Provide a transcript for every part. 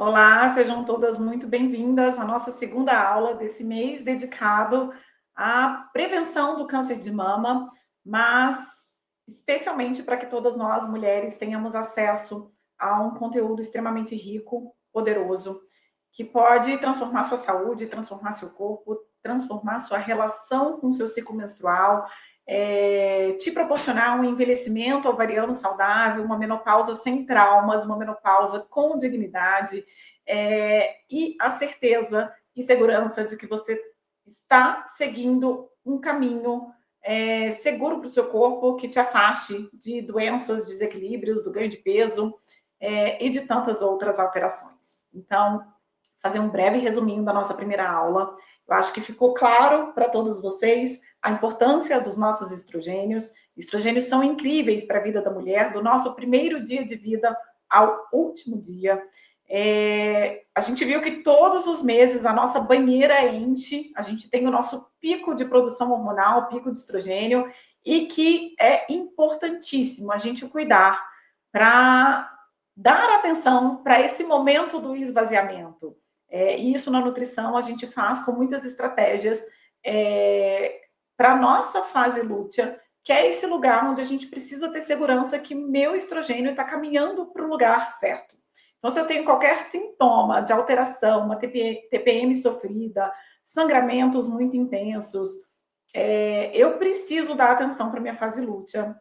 Olá, sejam todas muito bem-vindas à nossa segunda aula desse mês dedicado à prevenção do câncer de mama, mas especialmente para que todas nós mulheres tenhamos acesso a um conteúdo extremamente rico, poderoso, que pode transformar sua saúde, transformar seu corpo, transformar sua relação com o seu ciclo menstrual, te proporcionar um envelhecimento ovariano saudável, uma menopausa sem traumas, uma menopausa com dignidade, e a certeza e segurança de que você está seguindo um caminho seguro para o seu corpo, que te afaste de doenças, desequilíbrios, do ganho de peso e de tantas outras alterações. Então, fazer um breve resuminho da nossa primeira aula. Eu acho que ficou claro para todos vocês a importância dos nossos estrogênios. Estrogênios são incríveis para a vida da mulher, do nosso primeiro dia de vida ao último dia. A gente viu que todos os meses a nossa banheira enche, a gente tem o nosso pico de produção hormonal, pico de estrogênio, e que é importantíssimo a gente cuidar para dar atenção para esse momento do esvaziamento. E isso na nutrição a gente faz com muitas estratégias para a nossa fase lútea, que é esse lugar onde a gente precisa ter segurança que meu estrogênio está caminhando para o lugar certo. Então, se eu tenho qualquer sintoma de alteração, uma TPM sofrida, sangramentos muito intensos, eu preciso dar atenção para minha fase lútea,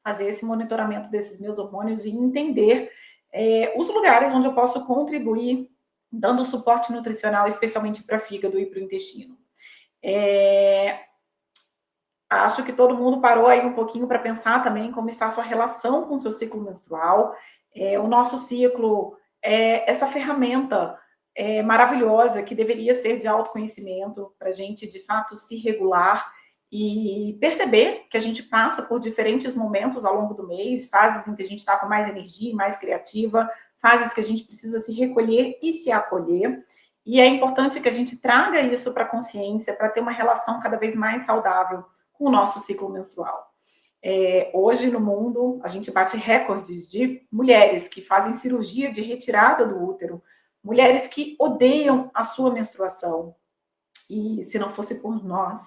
fazer esse monitoramento desses meus hormônios e entender os lugares onde eu posso contribuir dando suporte nutricional, especialmente para fígado e para o intestino. Acho que todo mundo parou aí um pouquinho para pensar também como está a sua relação com o seu ciclo menstrual. O nosso ciclo é essa ferramenta maravilhosa que deveria ser de autoconhecimento para a gente, de fato, se regular e perceber que a gente passa por diferentes momentos ao longo do mês, fases em que a gente está com mais energia, mais criativa, fases que a gente precisa se recolher e se acolher. E é importante que a gente traga isso para a consciência, para ter uma relação cada vez mais saudável com o nosso ciclo menstrual. Hoje no mundo, a gente bate recordes de mulheres que fazem cirurgia de retirada do útero, mulheres que odeiam a sua menstruação. E se não fosse por nós,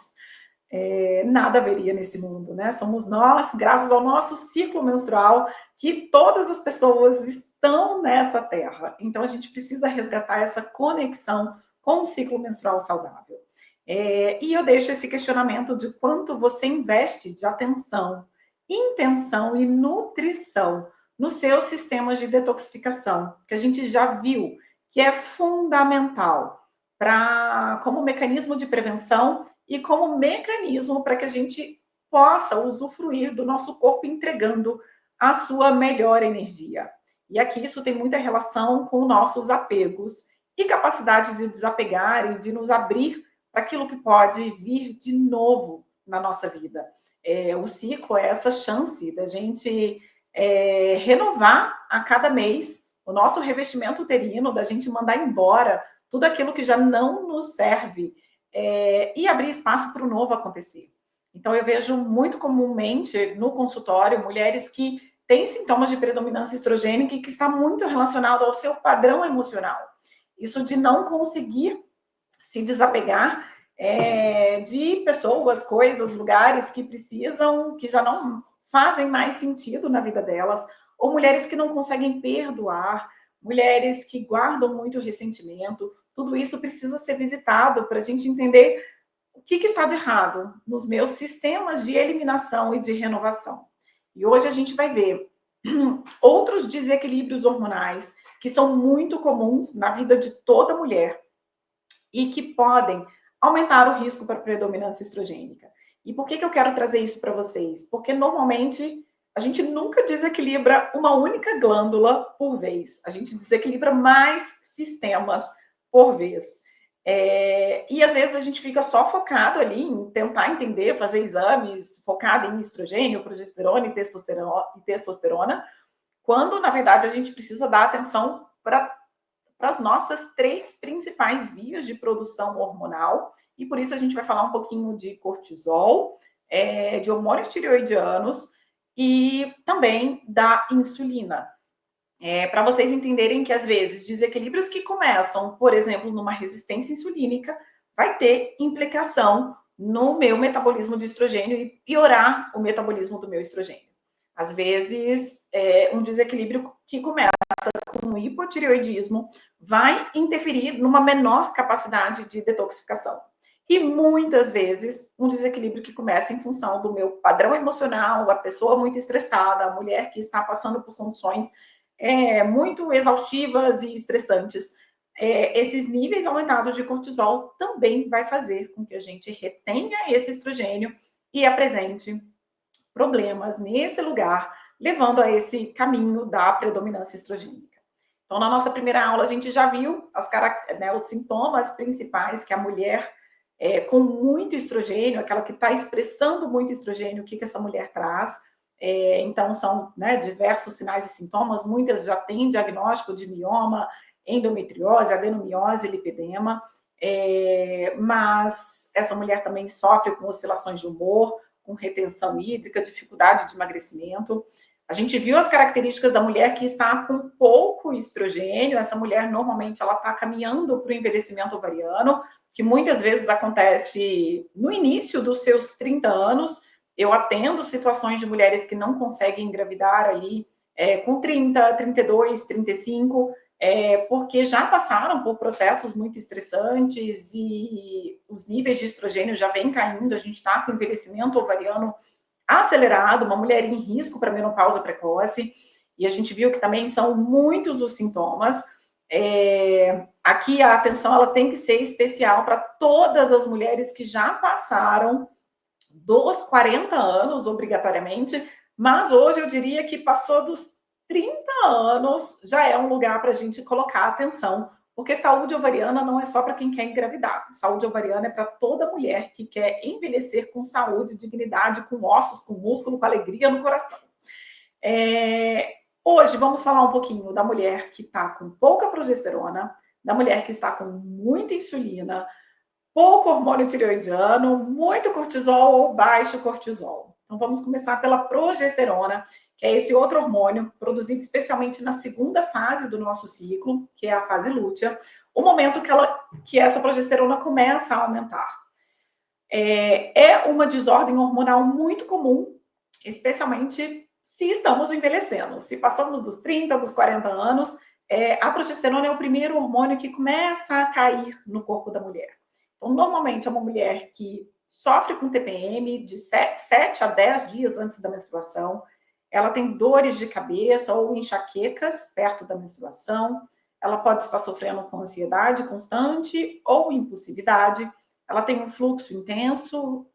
nada haveria nesse mundo, né? Somos nós, graças ao nosso ciclo menstrual, que todas as pessoas estão nessa terra. Então, a gente precisa resgatar essa conexão com o ciclo menstrual saudável. E eu deixo esse questionamento de quanto você investe de atenção, intenção e nutrição nos seus sistemas de detoxificação, que a gente já viu que é fundamental como mecanismo de prevenção e como mecanismo para que a gente possa usufruir do nosso corpo entregando a sua melhor energia. E aqui isso tem muita relação com nossos apegos e capacidade de desapegar e de nos abrir para aquilo que pode vir de novo na nossa vida. O ciclo é essa chance da gente renovar a cada mês o nosso revestimento uterino, da gente mandar embora tudo aquilo que já não nos serve e abrir espaço para o novo acontecer. Então, eu vejo muito comumente no consultório mulheres que têm sintomas de predominância estrogênica e que está muito relacionado ao seu padrão emocional. Isso de não conseguir se desapegar de pessoas, coisas, lugares que precisam, que já não fazem mais sentido na vida delas, ou mulheres que não conseguem perdoar, mulheres que guardam muito ressentimento. Tudo isso precisa ser visitado para a gente entender o que está de errado nos meus sistemas de eliminação e de renovação. E hoje a gente vai ver outros desequilíbrios hormonais que são muito comuns na vida de toda mulher e que podem aumentar o risco para predominância estrogênica. E por que eu quero trazer isso para vocês? Porque normalmente a gente nunca desequilibra uma única glândula por vez. A gente desequilibra mais sistemas por vez. E às vezes a gente fica só focado ali em tentar entender, fazer exames focado em estrogênio, progesterona e testosterona, quando na verdade a gente precisa dar atenção para as nossas 3 principais vias de produção hormonal, e por isso a gente vai falar um pouquinho de cortisol, de hormônios tireoidianos e também da insulina. Para vocês entenderem que, às vezes, desequilíbrios que começam, por exemplo, numa resistência insulínica, vai ter implicação no meu metabolismo de estrogênio e piorar o metabolismo do meu estrogênio. Às vezes, um desequilíbrio que começa com hipotireoidismo vai interferir numa menor capacidade de detoxificação. E muitas vezes, um desequilíbrio que começa em função do meu padrão emocional, a pessoa muito estressada, a mulher que está passando por condições muito exaustivas e estressantes. Esses níveis aumentados de cortisol também vai fazer com que a gente retenha esse estrogênio e apresente problemas nesse lugar, levando a esse caminho da predominância estrogênica. Então, na nossa primeira aula, a gente já viu os sintomas principais que a mulher com muito estrogênio, aquela que está expressando muito estrogênio, o que essa mulher traz. Então, são diversos sinais e sintomas, muitas já têm diagnóstico de mioma, endometriose, adenomiose, lipedema, mas essa mulher também sofre com oscilações de humor, com retenção hídrica, dificuldade de emagrecimento. A gente viu as características da mulher que está com pouco estrogênio, essa mulher normalmente ela está caminhando para o envelhecimento ovariano, que muitas vezes acontece no início dos seus 30 anos. Eu atendo situações de mulheres que não conseguem engravidar ali com 30, 32, 35, porque já passaram por processos muito estressantes e os níveis de estrogênio já vêm caindo, a gente está com envelhecimento ovariano acelerado, uma mulher em risco para menopausa precoce, e a gente viu que também são muitos os sintomas. Aqui a atenção ela tem que ser especial para todas as mulheres que já passaram dos 40 anos, obrigatoriamente, mas hoje eu diria que passou dos 30 anos, já é um lugar para a gente colocar atenção, porque saúde ovariana não é só para quem quer engravidar. Saúde ovariana é para toda mulher que quer envelhecer com saúde, dignidade, com ossos, com músculo, com alegria no coração. Hoje vamos falar um pouquinho da mulher que está com pouca progesterona, da mulher que está com muita insulina, pouco hormônio tireoidiano, muito cortisol ou baixo cortisol. Então vamos começar pela progesterona, que é esse outro hormônio produzido especialmente na segunda fase do nosso ciclo, que é a fase lútea, o momento que essa progesterona começa a aumentar. É uma desordem hormonal muito comum, especialmente se estamos envelhecendo. Se passamos dos 30, dos 40 anos, a progesterona é o primeiro hormônio que começa a cair no corpo da mulher. Então, normalmente, é uma mulher que sofre com TPM de 7 a 10 dias antes da menstruação, ela tem dores de cabeça ou enxaquecas perto da menstruação, ela pode estar sofrendo com ansiedade constante ou impulsividade, ela tem um fluxo intenso,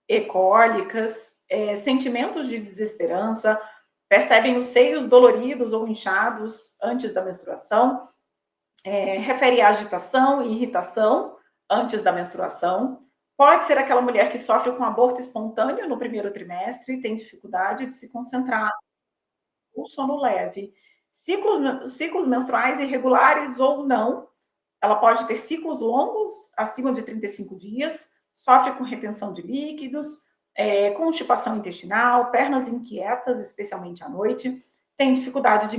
ecólicas, sentimentos de desesperança, percebem os seios doloridos ou inchados antes da menstruação, refere a agitação e irritação antes da menstruação. Pode ser aquela mulher que sofre com aborto espontâneo no primeiro trimestre, tem dificuldade de se concentrar, ou sono leve. Ciclos menstruais irregulares ou não, ela pode ter ciclos longos, acima de 35 dias, sofre com retenção de líquidos, constipação intestinal, pernas inquietas, especialmente à noite, tem dificuldade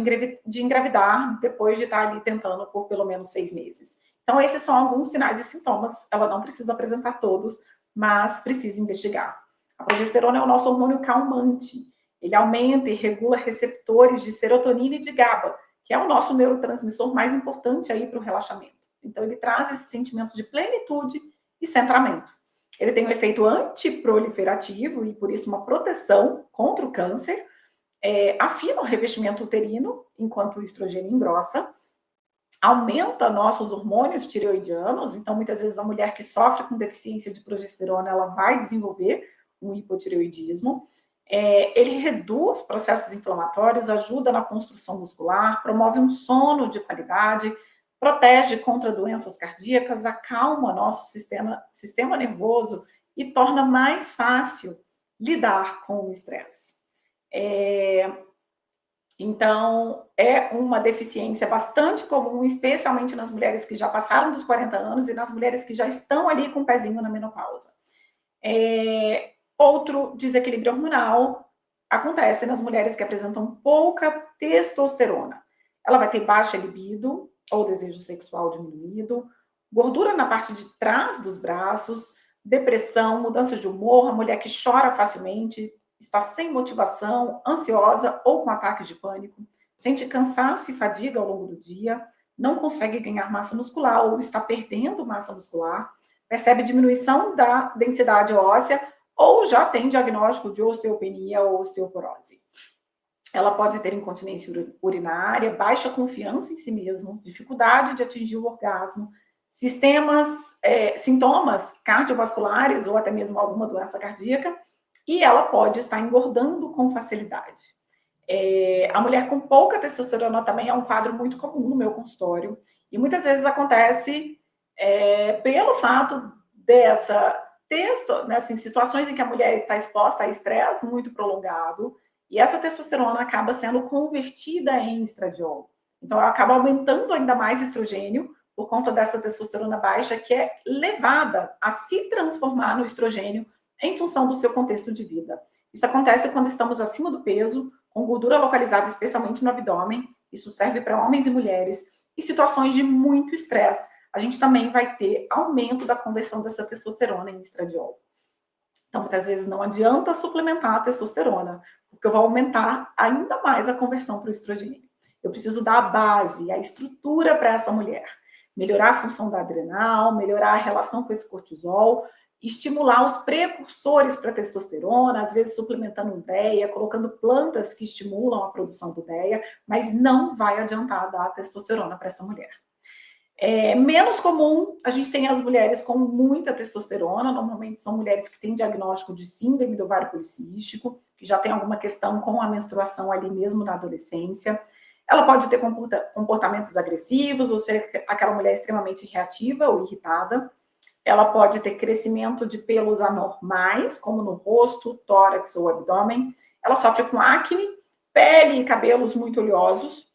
de engravidar depois de estar ali tentando por pelo menos 6 meses. Então, esses são alguns sinais e sintomas. Ela não precisa apresentar todos, mas precisa investigar. A progesterona é o nosso hormônio calmante. Ele aumenta e regula receptores de serotonina e de GABA, que é o nosso neurotransmissor mais importante aí para o relaxamento. Então, ele traz esse sentimento de plenitude e centramento. Ele tem um efeito antiproliferativo e, por isso, uma proteção contra o câncer. Afina o revestimento uterino enquanto o estrogênio engrossa. Aumenta nossos hormônios tireoidianos. Então, muitas vezes, a mulher que sofre com deficiência de progesterona, ela vai desenvolver um hipotireoidismo. Ele reduz processos inflamatórios, ajuda na construção muscular, promove um sono de qualidade, protege contra doenças cardíacas, acalma nosso sistema nervoso e torna mais fácil lidar com o estresse. Então, é uma deficiência bastante comum, especialmente nas mulheres que já passaram dos 40 anos e nas mulheres que já estão ali com o pezinho na menopausa. Outro desequilíbrio hormonal acontece nas mulheres que apresentam pouca testosterona. ela vai ter baixa libido ou desejo sexual diminuído, gordura na parte de trás dos braços, depressão, mudança de humor, a mulher que chora facilmente, está sem motivação, ansiosa ou com ataques de pânico, sente cansaço e fadiga ao longo do dia, não consegue ganhar massa muscular ou está perdendo massa muscular, percebe diminuição da densidade óssea ou já tem diagnóstico de osteopenia ou osteoporose. Ela pode ter incontinência urinária, baixa confiança em si mesmo, dificuldade de atingir o orgasmo, sintomas cardiovasculares ou até mesmo alguma doença cardíaca, e ela pode estar engordando com facilidade. A mulher com pouca testosterona também é um quadro muito comum no meu consultório, e muitas vezes acontece pelo fato né, assim, situações em que a mulher está exposta a estresse muito prolongado, e essa testosterona acaba sendo convertida em estradiol. Então, ela acaba aumentando ainda mais estrogênio por conta dessa testosterona baixa, que é levada a se transformar no estrogênio em função do seu contexto de vida. Isso acontece quando estamos acima do peso, com gordura localizada especialmente no abdômen. Isso serve para homens e mulheres. E situações de muito estresse, a gente também vai ter aumento da conversão dessa testosterona em estradiol. Então, muitas vezes não adianta suplementar a testosterona, porque eu vou aumentar ainda mais a conversão para o estrogênio. Eu preciso dar a base, a estrutura para essa mulher. Melhorar a função da adrenal, melhorar a relação com esse cortisol, estimular os precursores para a testosterona, às vezes suplementando DEA, colocando plantas que estimulam a produção do DEA, mas não vai adiantar dar a testosterona para essa mulher. Menos comum, a gente tem as mulheres com muita testosterona, normalmente são mulheres que têm diagnóstico de síndrome do ovário policístico, que já tem alguma questão com a menstruação ali mesmo na adolescência. Ela pode ter comportamentos agressivos, ou ser aquela mulher extremamente reativa ou irritada. Ela pode ter crescimento de pelos anormais, como no rosto, tórax ou abdômen. Ela sofre com acne, pele e cabelos muito oleosos.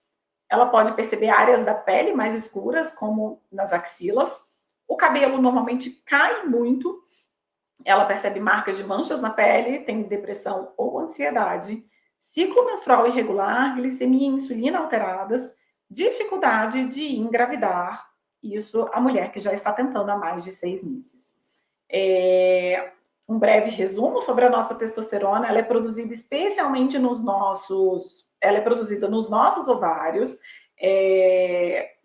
Ela pode perceber áreas da pele mais escuras, como nas axilas. O cabelo normalmente cai muito. Ela percebe marcas de manchas na pele, tem depressão ou ansiedade, ciclo menstrual irregular, glicemia e insulina alteradas, dificuldade de engravidar. Isso a mulher que já está tentando há mais de 6 meses. Um breve resumo sobre a nossa testosterona. Ela é produzida especialmente nos nossos ovários,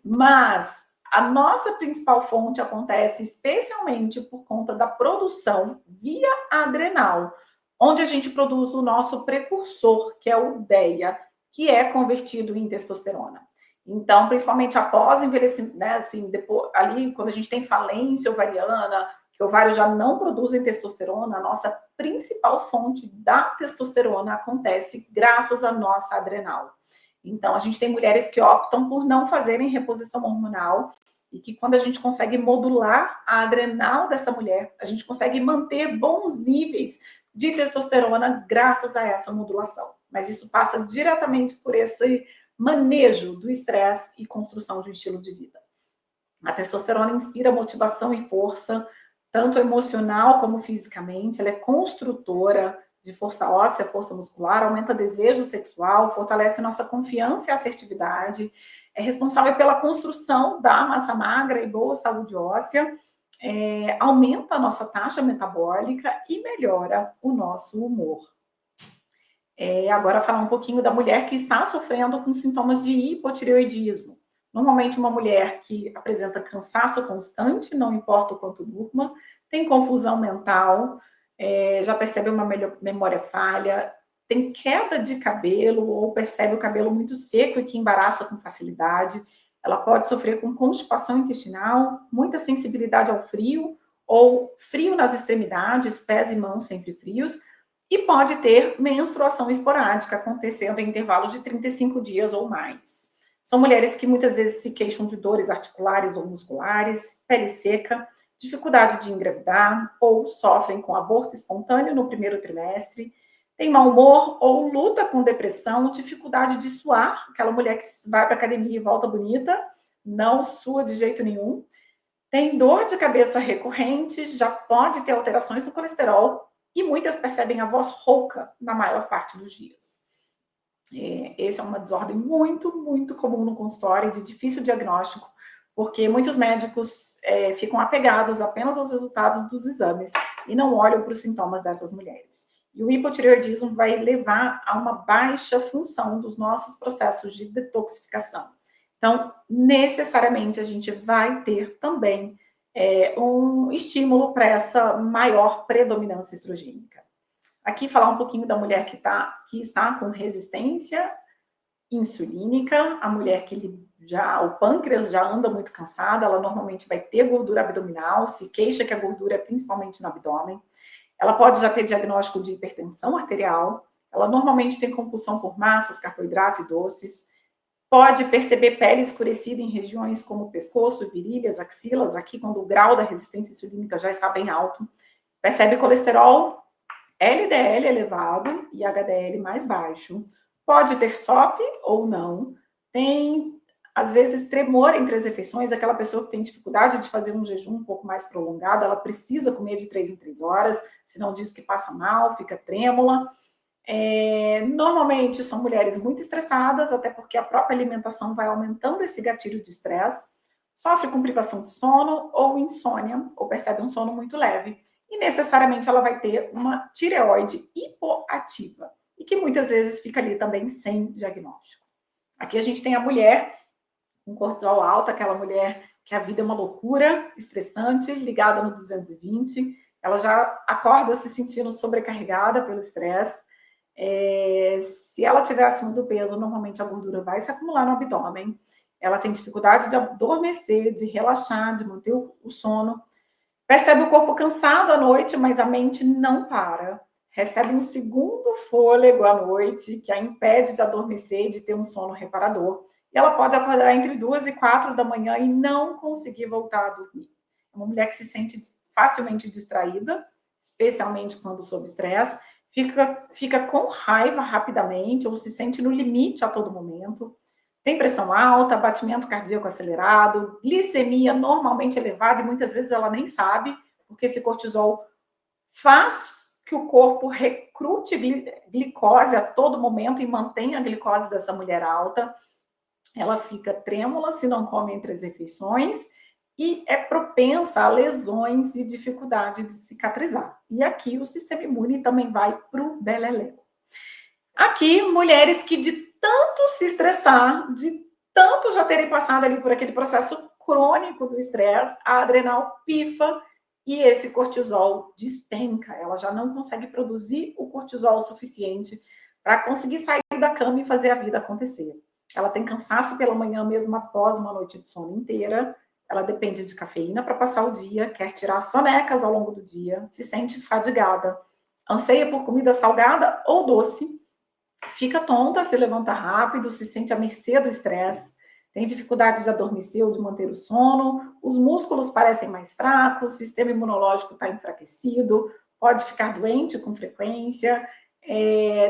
mas a nossa principal fonte acontece especialmente por conta da produção via adrenal, onde a gente produz o nosso precursor, que é o DEA, que é convertido em testosterona. Então, principalmente após envelhecimento, né, assim, depois, ali, quando a gente tem falência ovariana, que ovários já não produzem testosterona, a nossa principal fonte da testosterona acontece graças à nossa adrenal. Então, a gente tem mulheres que optam por não fazerem reposição hormonal e que quando a gente consegue modular a adrenal dessa mulher, a gente consegue manter bons níveis de testosterona graças a essa modulação. Mas isso passa diretamente por esse manejo do estresse e construção de um estilo de vida. A testosterona inspira motivação e força, tanto emocional como fisicamente. Ela é construtora de força óssea, força muscular, aumenta desejo sexual, fortalece nossa confiança e assertividade, é responsável pela construção da massa magra e boa saúde óssea, aumenta a nossa taxa metabólica e melhora o nosso humor. Agora falar um pouquinho da mulher que está sofrendo com sintomas de hipotireoidismo. Normalmente uma mulher que apresenta cansaço constante, não importa o quanto durma, tem confusão mental, já percebe uma memória falha, tem queda de cabelo ou percebe o cabelo muito seco e que embaraça com facilidade. Ela pode sofrer com constipação intestinal, muita sensibilidade ao frio ou frio nas extremidades, pés e mãos sempre frios, e pode ter menstruação esporádica, acontecendo em intervalo de 35 dias ou mais. São mulheres que muitas vezes se queixam de dores articulares ou musculares, pele seca, dificuldade de engravidar ou sofrem com aborto espontâneo no primeiro trimestre, tem mau humor ou luta com depressão, dificuldade de suar, aquela mulher que vai para a academia e volta bonita, não sua de jeito nenhum, tem dor de cabeça recorrente, já pode ter alterações no colesterol e muitas percebem a voz rouca na maior parte dos dias. Esse é uma desordem muito, muito comum no consultório, de difícil diagnóstico, porque muitos médicos ficam apegados apenas aos resultados dos exames e não olham para os sintomas dessas mulheres. E o hipotireoidismo vai levar a uma baixa função dos nossos processos de detoxificação. Então, necessariamente, a gente vai ter também um estímulo para essa maior predominância estrogênica. Aqui falar um pouquinho da mulher que está com resistência insulínica, a mulher que o pâncreas já anda muito cansada, ela normalmente vai ter gordura abdominal, se queixa que a gordura é principalmente no abdômen. Ela pode já ter diagnóstico de hipertensão arterial, ela normalmente tem compulsão por massas, carboidrato e doces, pode perceber pele escurecida em regiões como pescoço, virilhas, axilas, aqui quando o grau da resistência insulínica já está bem alto, percebe colesterol LDL elevado e HDL mais baixo. Pode ter SOP ou não. Tem, às vezes, tremor entre as refeições. Aquela pessoa que tem dificuldade de fazer um jejum um pouco mais prolongado, ela precisa comer de 3 em 3 horas, senão diz que passa mal, fica trêmula. Normalmente são mulheres muito estressadas, até porque a própria alimentação vai aumentando esse gatilho de estresse. Sofre com privação de sono ou insônia, ou percebe um sono muito leve. E necessariamente ela vai ter uma tireoide hipoativa, e que muitas vezes fica ali também sem diagnóstico. Aqui a gente tem a mulher com cortisol alto, aquela mulher que a vida é uma loucura, estressante, ligada no 220, ela já acorda se sentindo sobrecarregada pelo estresse. Se ela tiver acima do peso, normalmente a gordura vai se acumular no abdômen, ela tem dificuldade de adormecer, de relaxar, de manter o sono, percebe o corpo cansado à noite, mas a mente não para. Recebe um segundo fôlego à noite, que a impede de adormecer e de ter um sono reparador. E ela pode acordar entre 2 e 4 da manhã e não conseguir voltar a dormir. É uma mulher que se sente facilmente distraída, especialmente quando sob estresse, fica com raiva rapidamente ou se sente no limite a todo momento. Tem pressão alta, batimento cardíaco acelerado, glicemia normalmente elevada e muitas vezes ela nem sabe, porque esse cortisol faz que o corpo recrute glicose a todo momento e mantenha a glicose dessa mulher alta. Ela fica trêmula se não come entre as refeições e é propensa a lesões e dificuldade de cicatrizar. E aqui o sistema imune também vai para o beleléu. Aqui, mulheres que de tanto se estressar, de tanto já terem passado ali por aquele processo crônico do estresse, a adrenal pifa e esse cortisol despenca. Ela já não consegue produzir o cortisol suficiente para conseguir sair da cama e fazer a vida acontecer. Ela tem cansaço pela manhã mesmo após uma noite de sono inteira, ela depende de cafeína para passar o dia, quer tirar sonecas ao longo do dia, se sente fadigada, anseia por comida salgada ou doce, fica tonta, se levanta rápido, se sente à mercê do estresse, tem dificuldade de adormecer ou de manter o sono, os músculos parecem mais fracos, o sistema imunológico está enfraquecido, pode ficar doente com frequência,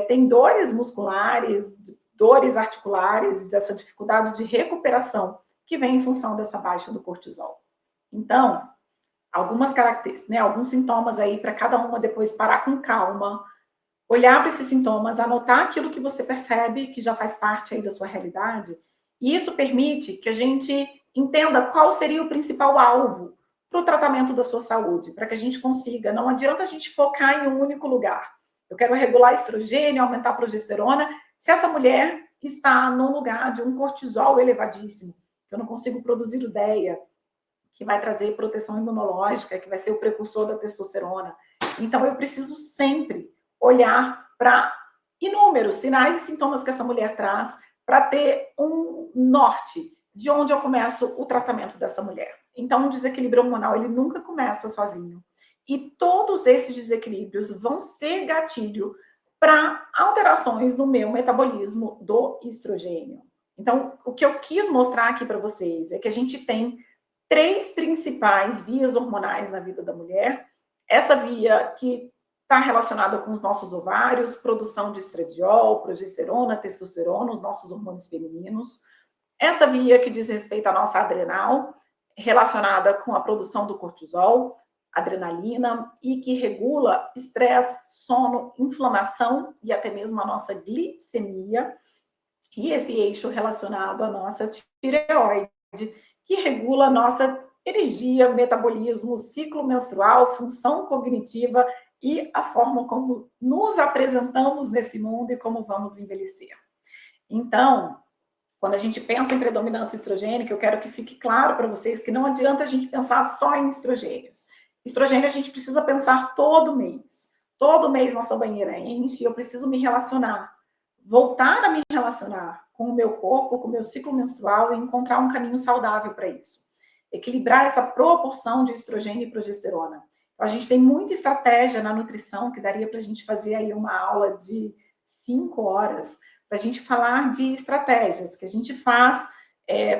tem dores musculares, dores articulares, essa dificuldade de recuperação que vem em função dessa baixa do cortisol. Então, algumas características, né, alguns sintomas aí para cada uma depois parar com calma, olhar para esses sintomas, anotar aquilo que você percebe que já faz parte aí da sua realidade, e isso permite que a gente entenda qual seria o principal alvo para o tratamento da sua saúde, para que a gente consiga, não adianta a gente focar em um único lugar. Eu quero regular estrogênio, aumentar a progesterona, se essa mulher está num lugar de um cortisol elevadíssimo, que eu não consigo produzir udeia, que vai trazer proteção imunológica, que vai ser o precursor da testosterona. Então, eu preciso sempre olhar para inúmeros sinais e sintomas que essa mulher traz para ter um norte de onde eu começo o tratamento dessa mulher. Então, o desequilíbrio hormonal, ele nunca começa sozinho. E todos esses desequilíbrios vão ser gatilho para alterações no meu metabolismo do estrogênio. Então, o que eu quis mostrar aqui para vocês é que a gente tem 3 principais vias hormonais na vida da mulher. Essa via que está relacionada com os nossos ovários, produção de estradiol, progesterona, testosterona, os nossos hormônios femininos. Essa via que diz respeito à nossa adrenal, relacionada com a produção do cortisol, adrenalina, e que regula estresse, sono, inflamação e até mesmo a nossa glicemia. E esse eixo relacionado à nossa tireoide, que regula a nossa energia, metabolismo, ciclo menstrual, função cognitiva e a forma como nos apresentamos nesse mundo e como vamos envelhecer. Então, quando a gente pensa em predominância estrogênica, eu quero que fique claro para vocês que não adianta a gente pensar só em estrogênios. Estrogênio a gente precisa pensar todo mês. Todo mês nossa banheira enche, eu preciso me relacionar, voltar a me relacionar com o meu corpo, com o meu ciclo menstrual e encontrar um caminho saudável para isso. Equilibrar essa proporção de estrogênio e progesterona. A gente tem muita estratégia na nutrição que daria para a gente fazer aí uma aula de 5 horas para a gente falar de estratégias que a gente faz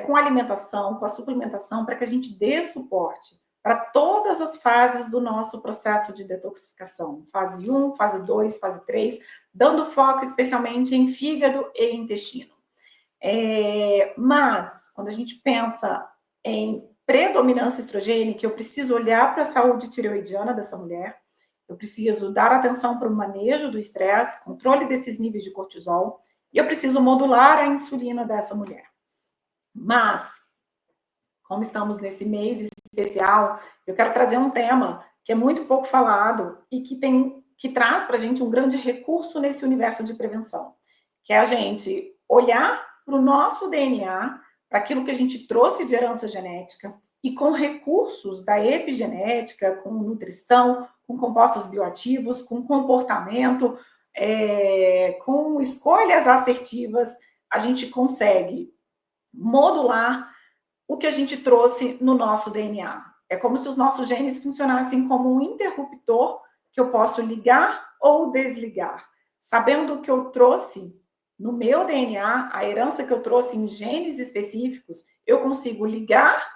com a alimentação, com a suplementação, para que a gente dê suporte para todas as fases do nosso processo de detoxificação. Fase 1, fase 2, fase 3, dando foco especialmente em fígado e intestino. Mas, quando a gente pensa em predominância estrogênica, eu preciso olhar para a saúde tireoidiana dessa mulher, eu preciso dar atenção para o manejo do estresse, controle desses níveis de cortisol, e eu preciso modular a insulina dessa mulher. Mas, como estamos nesse mês especial, eu quero trazer um tema que é muito pouco falado e que traz para a gente um grande recurso nesse universo de prevenção, que é a gente olhar para o nosso DNA, para aquilo que a gente trouxe de herança genética, e com recursos da epigenética, com nutrição, com compostos bioativos, com comportamento, com escolhas assertivas, a gente consegue modular o que a gente trouxe no nosso DNA. É como se os nossos genes funcionassem como um interruptor que eu posso ligar ou desligar. Sabendo o que eu trouxe no meu DNA, a herança que eu trouxe em genes específicos, eu consigo ligar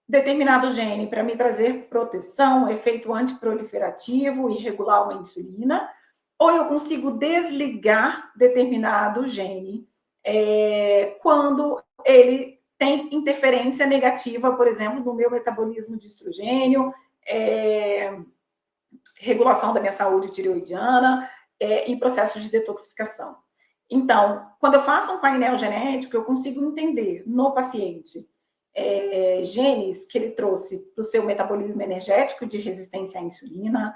determinado gene para me trazer proteção, efeito antiproliferativo e regular uma insulina, ou eu consigo desligar determinado gene quando ele tem interferência negativa, por exemplo, no meu metabolismo de estrogênio, regulação da minha saúde tireoidiana e processos de detoxificação. Então, quando eu faço um painel genético, eu consigo entender no paciente genes que ele trouxe para o seu metabolismo energético de resistência à insulina,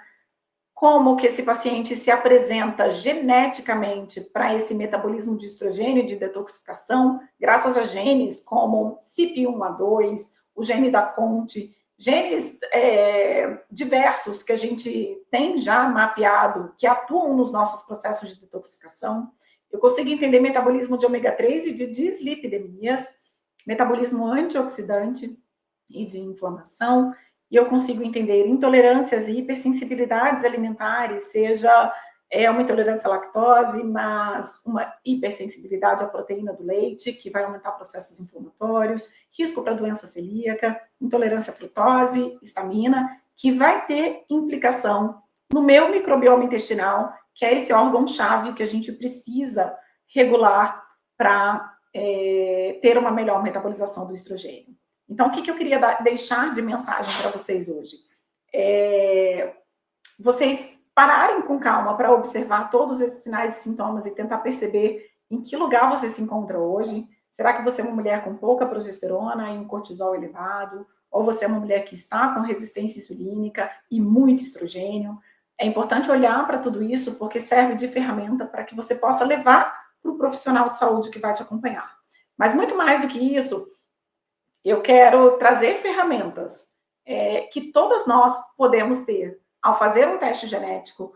como que esse paciente se apresenta geneticamente para esse metabolismo de estrogênio e de detoxificação, graças a genes como CYP1A2, o gene da CONT, genes diversos que a gente tem já mapeado, que atuam nos nossos processos de detoxificação. Eu consigo entender metabolismo de ômega 3 e de dislipidemias, metabolismo antioxidante e de inflamação, e eu consigo entender intolerâncias e hipersensibilidades alimentares, seja uma intolerância à lactose, mas uma hipersensibilidade à proteína do leite, que vai aumentar processos inflamatórios, risco para doença celíaca, intolerância à frutose, histamina, que vai ter implicação no meu microbioma intestinal, que é esse órgão-chave que a gente precisa regular para ter uma melhor metabolização do estrogênio. Então, o que eu queria deixar de mensagem para vocês hoje? Vocês pararem com calma para observar todos esses sinais e sintomas e tentar perceber em que lugar você se encontra hoje. Será que você é uma mulher com pouca progesterona e um cortisol elevado? Ou você é uma mulher que está com resistência insulínica e muito estrogênio? É importante olhar para tudo isso porque serve de ferramenta para que você possa levar para o profissional de saúde que vai te acompanhar. Mas muito mais do que isso, eu quero trazer ferramentas que todas nós podemos ter ao fazer um teste genético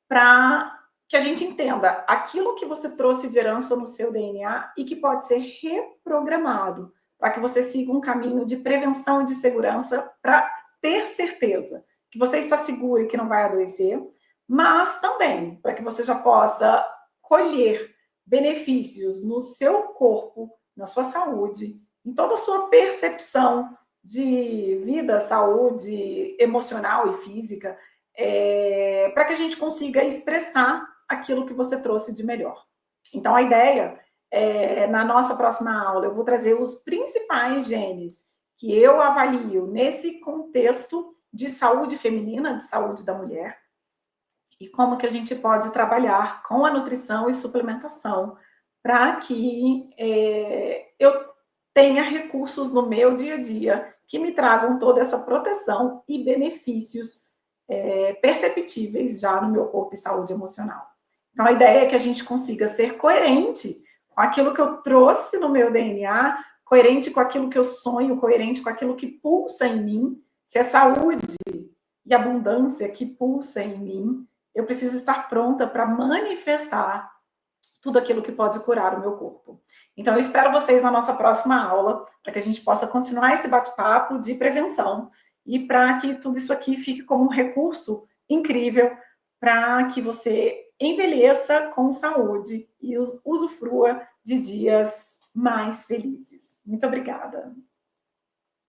para que a gente entenda aquilo que você trouxe de herança no seu DNA e que pode ser reprogramado para que você siga um caminho de prevenção e de segurança para ter certeza que você está seguro e que não vai adoecer, mas também para que você já possa colher benefícios no seu corpo, na sua saúde, em toda a sua percepção de vida, saúde emocional e física, para que a gente consiga expressar aquilo que você trouxe de melhor. Então, a ideia na nossa próxima aula, eu vou trazer os principais genes que eu avalio nesse contexto de saúde feminina, de saúde da mulher, e como que a gente pode trabalhar com a nutrição e suplementação para que eu tenha recursos no meu dia a dia que me tragam toda essa proteção e benefícios perceptíveis já no meu corpo e saúde emocional. Então, a ideia é que a gente consiga ser coerente com aquilo que eu trouxe no meu DNA, coerente com aquilo que eu sonho, coerente com aquilo que pulsa em mim. Se é saúde e abundância que pulsa em mim, eu preciso estar pronta para manifestar tudo aquilo que pode curar o meu corpo. Então, eu espero vocês na nossa próxima aula, para que a gente possa continuar esse bate-papo de prevenção e para que tudo isso aqui fique como um recurso incrível para que você envelheça com saúde e usufrua de dias mais felizes. Muito obrigada.